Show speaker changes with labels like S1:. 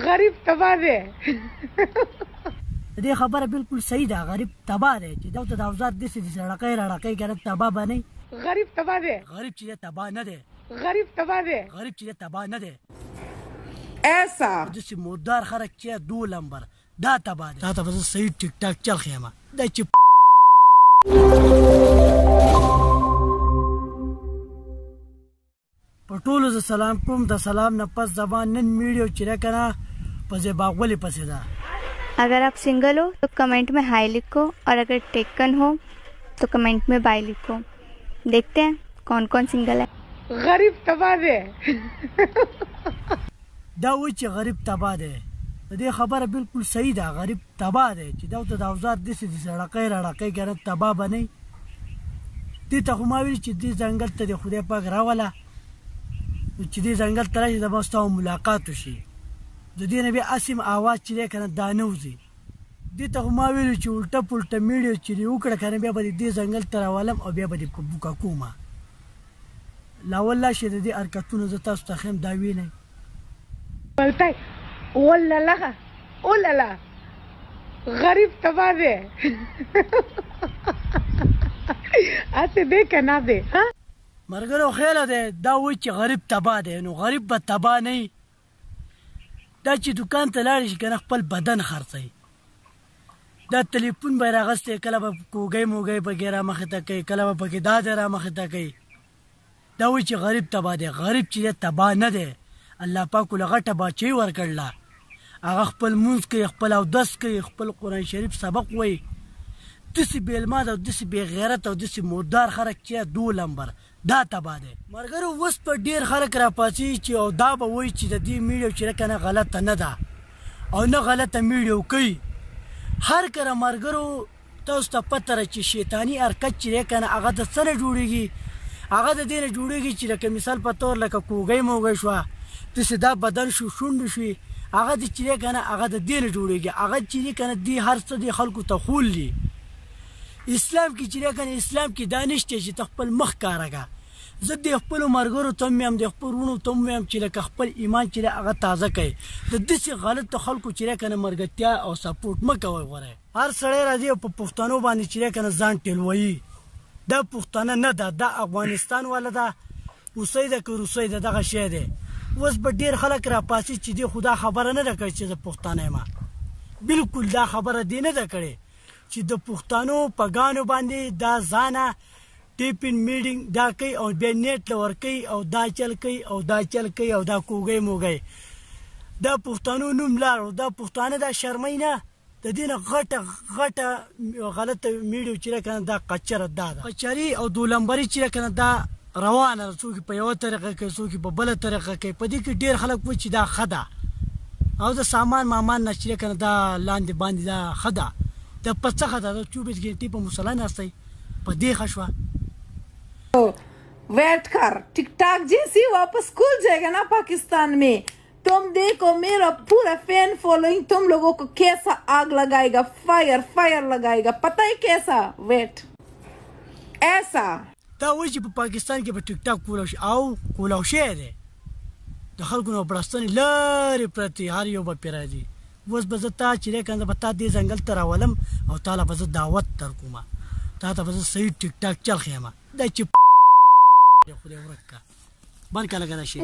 S1: غریب تباه دی.
S2: دې خبره بالکل صحیح ده، غریب تباه دی چې دلته د اوزار داسې دي رړقۍ رړقۍ کنه تباه به نه وي.
S1: غریب تباه دی.
S2: غریب چې دی تباه نه دی.
S1: غریب تباه دی.
S2: غریب چې دی تباه نه دی.
S1: ایسا
S2: داسې مردار خلک چې دو لمبر دا تباه دی. تا ته به زه صحیح ټیک ټاک چل ښیم دا چې په ټولو زه سلام کوم. د سلام نه پس زبان نن ویډیو چې ده که نه په زیباغولې پسې ده.
S3: अगर आप सिंगल हो तो कमेंट में हाई लिखो और अगर टेकन हो तो कमेंट में बाय लिखो. देखते हैं कौन कौन सिंगल है.
S1: غریب تباه دی.
S2: دا وایي چې غریب تباه دی. د دې خبره بالکل صحیح ده، غریب تباه دی چې دلته د اوزار داسې دي رړقۍ رړقۍ کنه تباه به نه وي. دې ته خو ما ویلي چې دې ځنګل ته دې خدای پاک راوله چې دې ځنګل ته راشي زما ستا ملاقات وشي. د دې نه بیا اسیم اواز چې دی که نه دا نه وځي. دې ته خو ما ویلو چې الټه پلټه میډیو چې دې وکړه که نه بیا به دې ځنګل ته راولم او بیا به دې بوکه کومه. لا والله چې د دې حرکتونه زه تاسو ته ښیم دا وینئ.
S1: بلتای اولالا اولالا غریب تباه دی. هسې دی که نه دی؟
S2: ملګرو خیاله دی دا وایي چې غریب تباه دی. نو غریب به تباه نه وي. دا چې دوکان ته لاړې شي که نه خپل بدن خرڅوي. دا تلیفون به یې راغستی کله به کوږی موږی پکې رامخې ته کوي، کله به پکې دا دی رامخې ته کوي. دا وایي چې غریب تباه دی. غریب چې دی تباه نه دی. الله پاک له غټه باچهي ورکړله، هغه خپل مونځ کوي، خپل اودس کوي، خپل قرآن شریف سبق وایي. داسې بې علماده او داسې بې غیرت او داسې مردار خلک چې دو لمبر دا تباه دی. ملګرو اوس په ډېر خلک راپاڅېږي چې او دا به وایي چې د دې میډیو چې ده که نه غلطه نه ده او نه غلطه میډیو کوي. هر کله ملګرو تاسو ته پته ده چې شیطاني حرکت چې دی که نه هغه د څه نه جوړېږي؟ هغه د دې نه جوړېږي چې لکه مثال په طور لکه کوږی موږی شوه، داسې دا بدن شو شونډې شوې، هغه د چې دی که نه هغه د دې نه جوړېږي. هغه چې دی که نه دې هر څه دې خلکو ته خول دي. اسلام کې چې دی که نه اسلام کې دا نشته چې ته خپل مخ کاره کړه. زه د خپلو ملګرو ته هم ویم د خپلو وروڼو ته هم ویم چې لکه خپل ایمان چې دی هغه تازه کوئ. د داسې غلطو خلکو چې دی که نه ملګرتیا او سپورټ مه کوئ. غوره هر سړی راځي او په پښتنو باندې چې دی که نه ځان ټیلوي. دا پښتانه نه ده، دا افغانستان والا ده. روسۍ ده که روسۍ ده دغه شی دی. اوس به ډېر خلک راپاسي چې دې خو دا خبره نه ده کړې چې زه پښتانه یم. بلکل دا خبره دې نه ده کړې چې د پښتنو په ګانو باندې دا ځانه ټیپین میډینګ دا کوي او بیا نیټ له ورکوي او دا چل کوي او دا چل کوي او دا کوږی موږی. دا پښتنو نوم لاړو. دا پښتانه دا شرمۍ نه، د دې نه غټه غټه غلطه میډیو چې ده که نه دا قچره دا ده. قچري او دولمبري چې ده که نه دا روانه ده. څوک په یوه طریقه کوي، څوک په بله طریقه کوي. په دې کې ډېر خلک وایي چې دا ښه ده او د سامان مامان نه چې ده که نه دا لاندې باندې دا ښه ده. دا په څه ښه ده؟ دا 24 घंटे په مصلی ناستئ په دې ښه شوه.
S1: वेट कर, टिक टाक जैसी वापस खुल जाएगा ना पाकिस्तान में, तुम देखो मेरा पूरा फैन फॉलोइंग तुम लोगों को कैसा आग लगाएगा, फायर फायर लगाएगा. पता है कैसा? वेट ऐसा
S2: دا وایي چې په پاکستان کې په ټیک ټاک کولاو شي او کولاو شوی دی. د خلکو نه بړستنې لرې پرتې هر یو به پرې راځي. اوس به زه تا چې دی که نه به تا دې ځنګل ته راولم او تا له به زه دعوت درکومه. تا ته به زه صحیح ټیک ټاک چل ښیم. دا چې خدای ورک کړه بند کړه لکه دا شی.